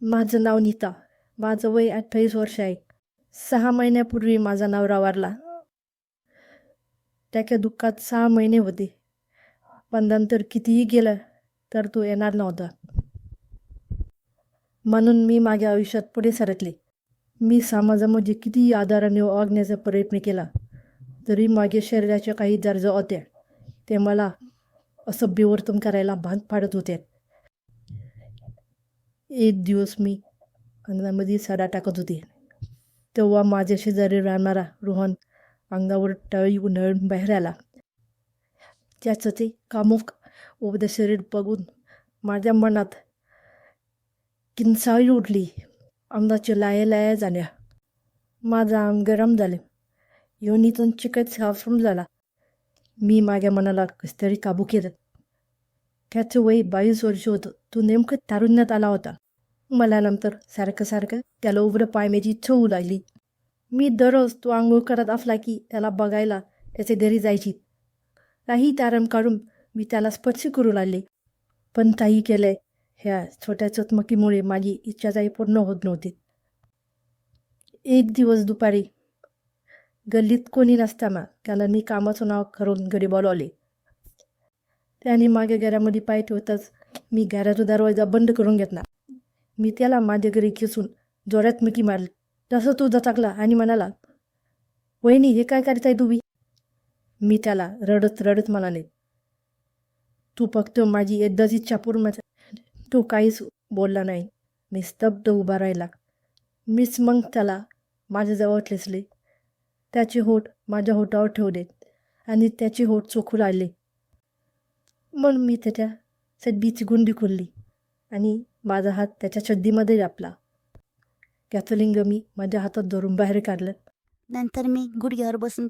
माझं नाव नीता. माझं वय 28 वर्ष आहे. 6 महिन्यापूर्वी माझा नवरा वारला. त्याच्या दुःखात 6 महिने होते, पण नंतर कितीही गेलं तर तो येणार नव्हता. म्हणून मी माझ्या आयुष्यात पुढे सरकले. मी समाजामध्ये कितीही आदराने वागण्याचा प्रयत्न केला, तरी माझ्या शरीराच्या काही गरजा होत्या. ते मला असभ्य वर्तन करायला भाग पाडत होते. एक दिवस मी अंगणामध्ये सडा टाकत होते, तेव्हा माझ्या शेजारी राहणारा रोहन अंगावर टाळी उन्हाळून बाहेर आला. त्याचं ते कामुक उबदं शरीर बघून माझ्या मनात किंचाळी उठली. अंगाच्या लाया झाल्या. माझं अंग गरम झालं. योनीतून चिकट साफून झाला. मी माझ्या मनाला कसतरी काबू केलं. त्याचं वय 22 वर्ष होतं. तो नेमकं तारुण्यात आला होता. मला नंतर सारखं त्याला उघडं पाहण्याची इच्छा होऊ लागली. मी दररोज तो आंघोळ करत असला की त्याला बघायला त्याचे घरी जायची. काही तारण काढून मी त्याला स्पर्श करू लागले, पण काही केलंय ह्या छोट्या चकमकीमुळे माझी इच्छाचाही पूर्ण होत नव्हती. एक दिवस दुपारी गल्लीत कोणी नसताना त्याला मी कामाचं नाव करून घरी बोलावले. त्याने माझ्या घरामध्ये पाय ठेवताच मी घराचा दरवाजा बंद करून घेतला. मी त्याला माझ्या घरी खेचून जोरात मिठी मारली. तसं तो दचकला आणि म्हणाला, वहिनी हे काय करताय तुम्ही? मी त्याला रडत म्हणाले, तू फक्त माझी एकदाच इच्छा पूर्ण. तो काहीच बोलला नाही. मी स्तब्ध उभा राहिला. मीच मग त्याला माझ्याजवळ खेचले. त्याचे होठ माझ्या होठावर ठेवले आणि त्याचे होठ चोखू लागले. मग मी त्याच्या चड्डीची गुंडी खोलली आणि माझा हात त्याच्या चड्डीमध्ये व्यापला. त्याचं लिंग मी माझ्या हातात धरून बाहेर काढलं. नंतर मी गुडघ्यावर बसून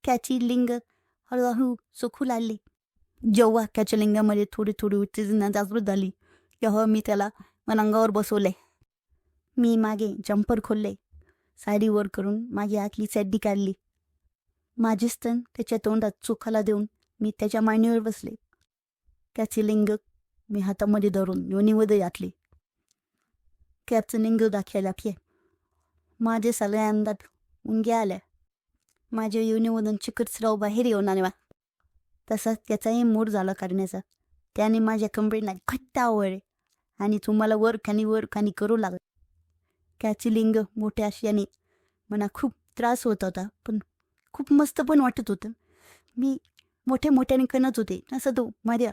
त्याची लिंग हळूहळू चोखू लागली. जेव्हा त्याच्या लिंगामध्ये थोडी उत्तेजना जागृत झाली, तेव्हा मी त्याला अंगावर बसवले. मी मागे जंपर खोलले. साडी वर करून माझी आतली चड्डी काढली. माझे स्तन त्याच्या तोंडात चोखाला देऊन मी त्याच्या मांडीवर बसले. त्याचे लिंग मी हातामध्ये धरून योनीमध्ये घातले. त्याचं लिंग दाखवायला लागले. माझे सगळ्या अंगात मुंग्या आल्या. माझ्या योनीमधून चिकट स्राव बाहेर येऊन आला. तसाच त्याचाही मूड झाला करण्याचा. त्याने माझ्या कंबरेला घट्ट आवळले आणि तुम्हाला वर खानी करू लागला. त्याची लिंग मोठ्या असल्याने मला खूप त्रास होत होता, पण खूप मस्त पण वाटत होतं. मी मोठ्याने कणत होते, तसं तो माझ्या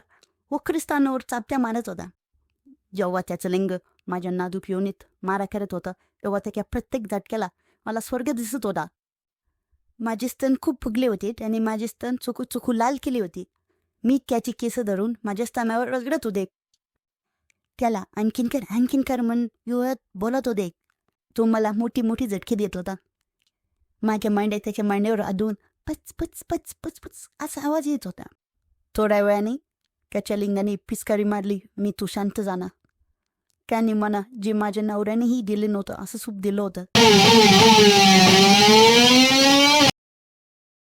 वक्रस्थानावर चापट्या मारत होता. जेव्हा त्याचं लिंग माझ्या नाजूक योनीत मारा करत होता, तेव्हा त्याच्या प्रत्येक झटक्याला मला स्वर्ग दिसत होता. माझे स्तन खूप फुगले होते. त्याने माझे स्तन चोखू लाल केले होते. मी त्याची केस धरून माझ्या स्तनावर रगडत होते. त्याला आणखीन कर म्हणून बोलत होते. तो मला मोठी झटके देत होता. माझ्या मांड्या त्याच्या मांड्यावर आदळून पच पच पच पच पच असा आवाज येत होता. थोड्या वेळाने त्याच्या लिंगाने पिचकारी मारली आणि तू शांत जाणार. त्याने मला जे माझ्या नवऱ्यानेही दिले नव्हतं असं सूप दिलं होतं.